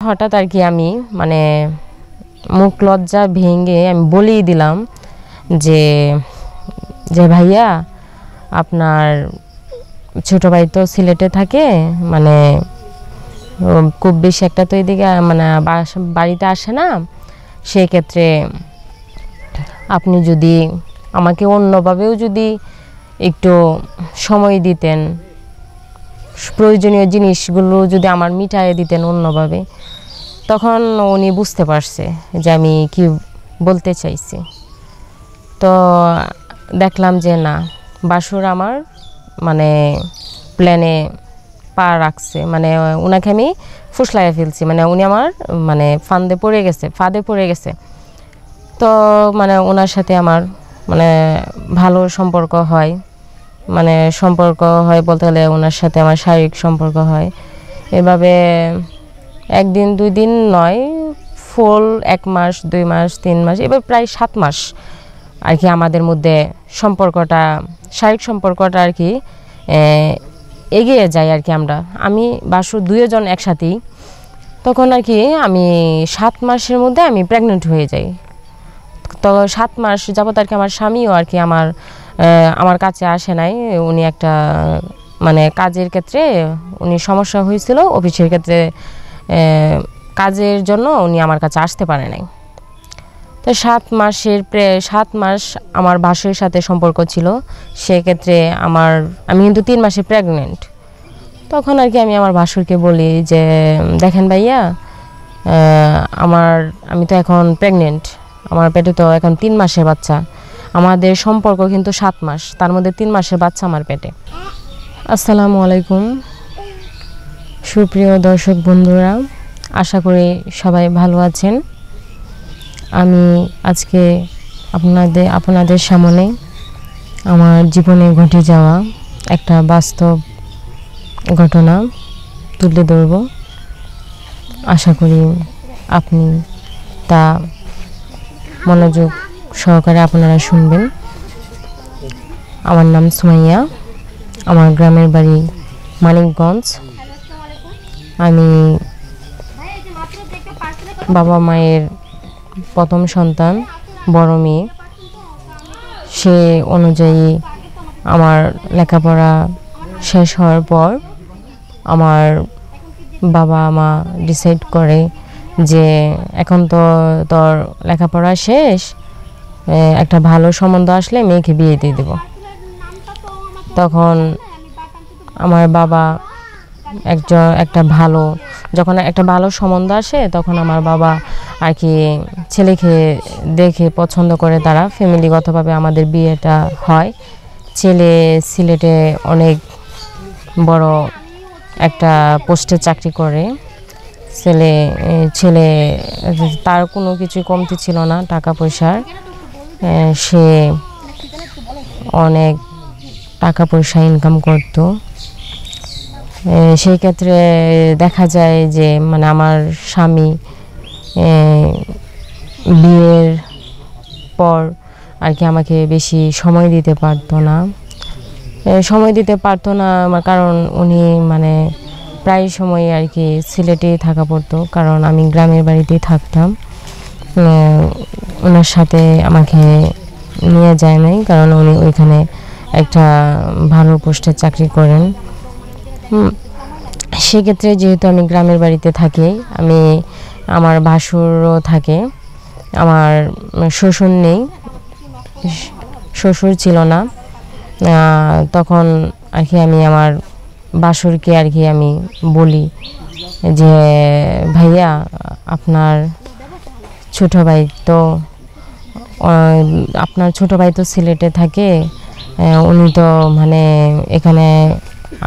হঠাৎ আর কি আমি মানে মুখ লজ্জা ভেঙে আমি বলেই দিলাম যে যে ভাইয়া আপনার ছোট ভাই তো সিলেটে থাকে, মানে খুব বেশি একটা তো এদিকে মানে বাড়িতে আসে না, সেই ক্ষেত্রে আপনি যদি আমাকে অন্যভাবেও যদি একটু সময় দিতেন, প্রয়োজনীয় জিনিসগুলো যদি আমার মিটাইয়ে দিতেন অন্যভাবে, তখন উনি বুঝতে পারছে যে আমি কি বলতে চাইছি। তো দেখলাম যে না, বাসুর আমার মানে প্ল্যানে পা রাখছে, মানে ওনাকে আমি ফুসলাইয়া ফেলছি, মানে উনি আমার মানে ফাঁদে পড়ে গেছে। তো মানে ওনার সাথে আমার মানে ভালো সম্পর্ক হয়, মানে সম্পর্ক হয় বলতে গেলে ওনার সাথে আমার শারীরিক সম্পর্ক হয়। এভাবে একদিন 2 দিন নয়, ফুল 1 মাস 2 মাস 3 মাস, এবার প্রায় 7 মাস আর কি আমাদের মধ্যে সম্পর্কটা, শারীরিক সম্পর্কটা আর কি এগিয়ে যায় আর কি। আমি বাসু 2 জন একসাথেই, তখন আর কি আমি 7 মাসের মধ্যে আমি প্রেগনেন্ট হয়ে যাই। তো 7 মাস যাবত আর কি আমার স্বামীও আর কি আমার কাছে আসে নাই। উনি একটা মানে কাজের ক্ষেত্রে উনি সমস্যা হয়েছিল, অফিসের ক্ষেত্রে কাজের জন্য উনি আমার কাছে আসতে পারে নাই। তো 7 মাস আমার ভাসুরের সাথে সম্পর্ক ছিল, সেক্ষেত্রে আমি কিন্তু 3 মাসে প্রেগনেন্ট। তখন আর কি আমি আমার ভাসুরকে বলি যে দেখেন ভাইয়া, আমি তো এখন প্রেগনেন্ট, আমার পেটে তো এখন 3 মাসের বাচ্চা, আমাদের সম্পর্ক কিন্তু 7 মাস, তার মধ্যে 3 মাসের বাচ্চা আমার পেটে। আসসালামু আলাইকুম সুপ্রিয় দর্শক বন্ধুরা, আশা করি সবাই ভালো আছেন। আমি আজকে আপনাদের সামনে আমার জীবনে ঘটে যাওয়া একটা বাস্তব ঘটনা তুলে ধরব। আশা করি আপনি তা মনোযোগ সহকারে আপনারা শুনবেন। আমার নাম সুমাইয়া, আমার গ্রামের বাড়ি মানিকগঞ্জ। আমি বাবা মায়ের প্রথম সন্তান, বড় মেয়ে। সে অনুযায়ী আমার লেখাপড়া শেষ হওয়ার পর আমার বাবা মা ডিসাইড করে যে এখন তো তোর লেখাপড়া শেষ, একটা ভালো সম্বন্ধ আসলে মেয়েকে বিয়ে দিয়ে দেব। তখন আমার বাবা যখন একটা ভালো সম্বন্ধ আসে, তখন আমার বাবা আর কি ছেলেকে দেখে পছন্দ করে, তারা ফ্যামিলিগতভাবে আমাদের বিয়েটা হয়। ছেলে সিলেটে অনেক বড় একটা পোস্টে চাকরি করে। ছেলে তার কোনো কিছু কমতি ছিল না টাকা পয়সার, সে অনেক টাকা পয়সা ইনকাম করতো। সেই ক্ষেত্রে দেখা যায় যে মানে আমার স্বামী বিয়ের পর আর কি আমাকে বেশি সময় দিতে পারতো না, কারণ উনি মানে প্রায় সময় আর কি সিলেটেই থাকা পড়তো, কারণ আমি গ্রামের বাড়িতেই থাকতাম। ওনার সাথে আমাকে নিয়ে যায় নাই, কারণ উনি ওইখানে একটা ভালো পোস্টে চাকরি করেন। সেক্ষেত্রে যেহেতু আমি গ্রামের বাড়িতে থাকি, আমার ভাসুরও থাকে, আমার শ্বশুর নেই, শ্বশুর ছিল না। তখন আর কি আমি আমার ভাসুরকে আর কি আমি বলি যে ভাইয়া, আপনার ছোট ভাই তো সিলেটে থাকে, উনি তো মানে এখানে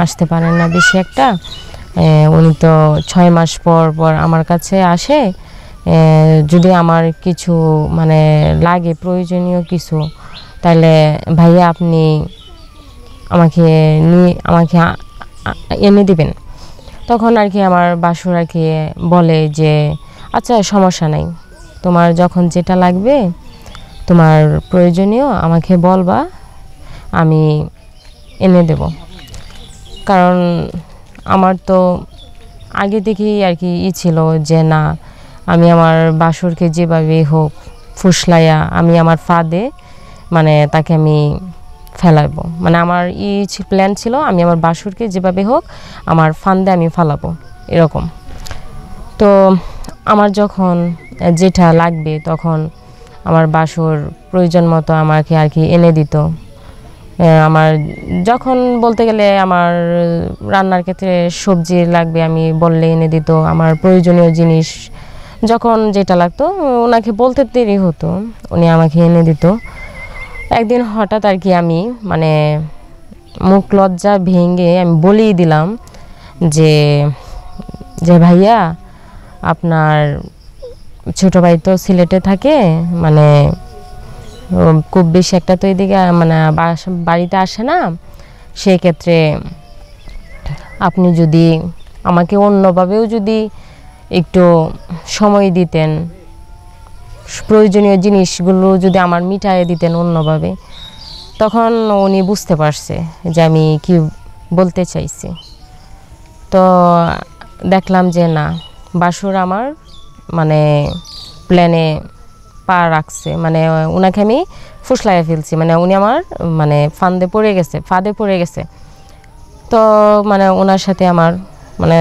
আসতে পারেন না বেশি একটা, উনি তো 6 মাস পর পর আমার কাছে আসে। যদি আমার কিছু মানে লাগে, প্রয়োজনীয় কিছু, তাহলে ভাইয়া আপনি আমাকে এনে দিবেন। তখন আর কি আমার বাসুর আর কি বলে যে আচ্ছা সমস্যা নাই, তোমার যখন যেটা লাগবে, তোমার প্রয়োজনীয় আমাকে বলবা, আমি এনে দেব। কারণ আমার তো আগে থেকেই আর কি ছিল যে না, আমি আমার বাসরকে যেভাবে হোক ফুসলাইয়া আমি আমার ফাঁদে মানে তাকে আমি ফেলাবো। মানে আমার প্ল্যান ছিল আমি আমার বাসরকে যেভাবে হোক আমার ফান্দে আমি ফালাবো এরকম। তো আমার যখন যেটা লাগবে তখন আমার বাসর প্রয়োজন মতো আমাকে আর কি এনে দিত। আমার যখন বলতে গেলে আমার রান্নার ক্ষেত্রে সবজি লাগবে আমি বললে এনে দিত। আমার প্রয়োজনীয় জিনিস যখন যেটা লাগতো ওনাকে বলতে দেরি হতো, উনি আমাকে এনে দিত। একদিন হঠাৎ আর কি আমি মানে মুখ লজ্জা ভেঙে আমি বলেই দিলাম যে যে ভাইয়া আপনার ছোট ভাই তো সিলেটে থাকে, মানে খুব বেশি একটা তো এদিকে মানে বাড়িতে আসে না, সেই ক্ষেত্রে আপনি যদি আমাকে অন্যভাবেও যদি একটু সময় দিতেন, প্রয়োজনীয় জিনিসগুলো যদি আমার মিটাইয়ে দিতেন অন্যভাবে, তখন উনি বুঝতে পারছে যে আমি কি বলতে চাইছি। তো দেখলাম যে না, বাসুর আমার মানে প্ল্যানে পা রাখছে, মানে ওনাকে আমি ফুসলাইয়া ফেলছি, মানে উনি আমার মানে ফাঁদে পড়ে গেছে। তো মানে ওনার সাথে আমার মানে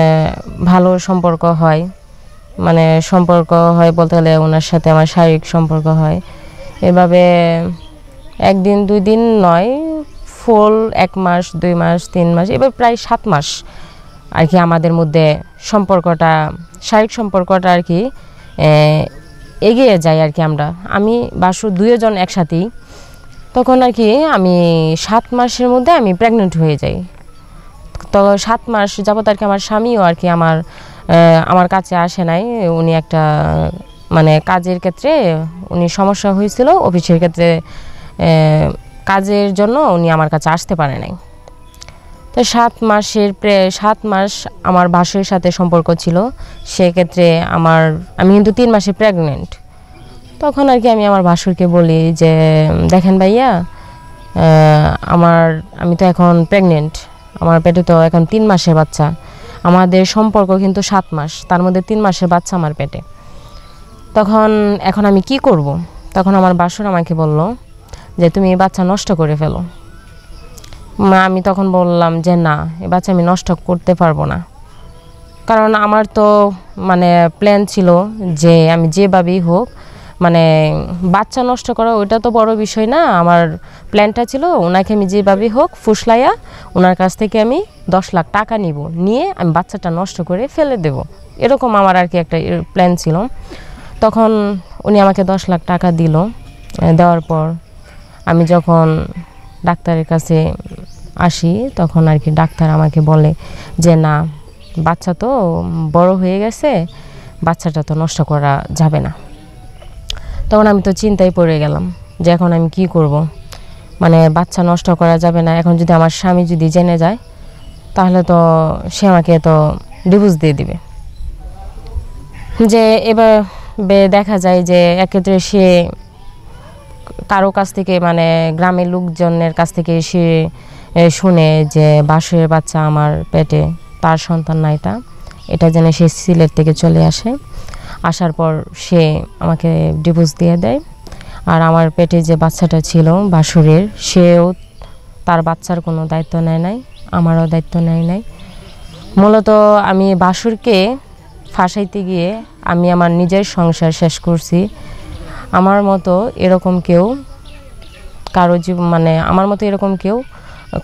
ভালো সম্পর্ক হয়, মানে সম্পর্ক হয় বলতে গেলে ওনার সাথে আমার শারীরিক সম্পর্ক হয়। এভাবে একদিন 2 দিন নয়, ফুল 1 মাস 2 মাস 3 মাস এবার প্রায় 7 মাস আর কি আমাদের মধ্যে সম্পর্কটা, শারীরিক সম্পর্কটা আর কি এগিয়ে যায় আর কি। আমি বাসুর 2 জন একসাথেই। তখন আর কি আমি 7 মাসের মধ্যে আমি প্রেগনেন্ট হয়ে যাই। তো 7 মাস যাবত আর কি আমার স্বামীও আর কি আমার কাছে আসে নাই। উনি একটা মানে কাজের ক্ষেত্রে উনি সমস্যা হয়েছিল, অফিসের ক্ষেত্রে কাজের জন্য উনি আমার কাছে আসতে পারে নাই। তো 7 মাস আমার বাসুর সাথে সম্পর্ক ছিল। সেক্ষেত্রে আমি কিন্তু 3 মাসে প্রেগনেন্ট। তখন আর কি আমি আমার বাসুরকে বলি যে দেখেন ভাইয়া, আমি তো এখন প্রেগনেন্ট, আমার পেটে তো এখন 3 মাসের বাচ্চা, আমাদের সম্পর্ক কিন্তু 7 মাস, তার মধ্যে 3 মাসের বাচ্চা আমার পেটে। এখন আমি কি করব? তখন আমার বাসুর আমাকে বলল যে তুমি এই বাচ্চা নষ্ট করে ফেলো। আমি তখন বললাম যে না, এই বাচ্চা আমি নষ্ট করতে পারবো না, কারণ আমার তো মানে প্ল্যান ছিল যে আমি যেভাবেই হোক মানে বাচ্চা নষ্ট করা ওইটা তো বড় বিষয় না। আমার প্ল্যানটা ছিল ওনাকে আমি যেভাবেই হোক ফুসলাইয়া ওনার কাছ থেকে আমি 10 লাখ টাকা নিয়ে আমি বাচ্চাটা নষ্ট করে ফেলে দেব, এরকম আমার আর কি একটা প্ল্যান ছিল। তখন উনি আমাকে 10 লাখ টাকা দিল। দেওয়ার পর আমি যখন ডাক্তারের কাছে আসি তখন আর কি ডাক্তার আমাকে বলে যে না, বাচ্চা তো বড় হয়ে গেছে, বাচ্চাটা তো নষ্ট করা যাবে না। তখন আমি তো চিন্তায় পড়ে গেলাম যে এখন আমি কি করব, মানে বাচ্চা নষ্ট করা যাবে না। এখন যদি আমার স্বামী যদি জেনে যায় তাহলে তো সে আমাকে তো ডিভোর্স দিয়ে দিবে। যে এবার দেখা যায় যে এক্ষেত্রে সে কারো কাছ থেকে মানে গ্রামের লোকজনের কাছ থেকে সে শুনে যে বাসুরের বাচ্চা আমার পেটে, তার সন্তান না এটা জেনে সে সিলেট থেকে চলে আসার পর সে আমাকে ডিভোর্স দিয়ে দেয়। আর আমার পেটে যে বাচ্চাটা ছিল বাসুরের, সেও তার বাচ্চার কোনো দায়িত্ব নেয় নাই, আমারও দায়িত্ব নেয় নাই। মূলত আমি বাসুরকে ফাঁসাইতে গিয়ে আমি আমার নিজের সংসার শেষ করছি। আমার মতো এরকম কেউ আমার মতো এরকম কেউ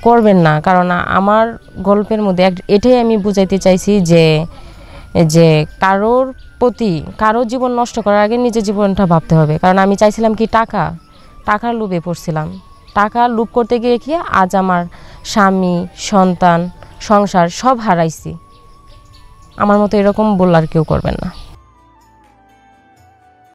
করবেন না, কারণ আমার গল্পের মধ্যে এটাই আমি বুঝাইতে চাইছি যে কারোর জীবন নষ্ট করার আগে নিজের জীবনটা ভাবতে হবে। কারণ আমি চাইছিলাম কি টাকার লোভে পড়ছিলাম, টাকার লোভ করতে গিয়ে কি আজ আমার স্বামী, সন্তান, সংসার সব হারাইছি। আমার মতো এরকম বললে আর কেউ করবেন না।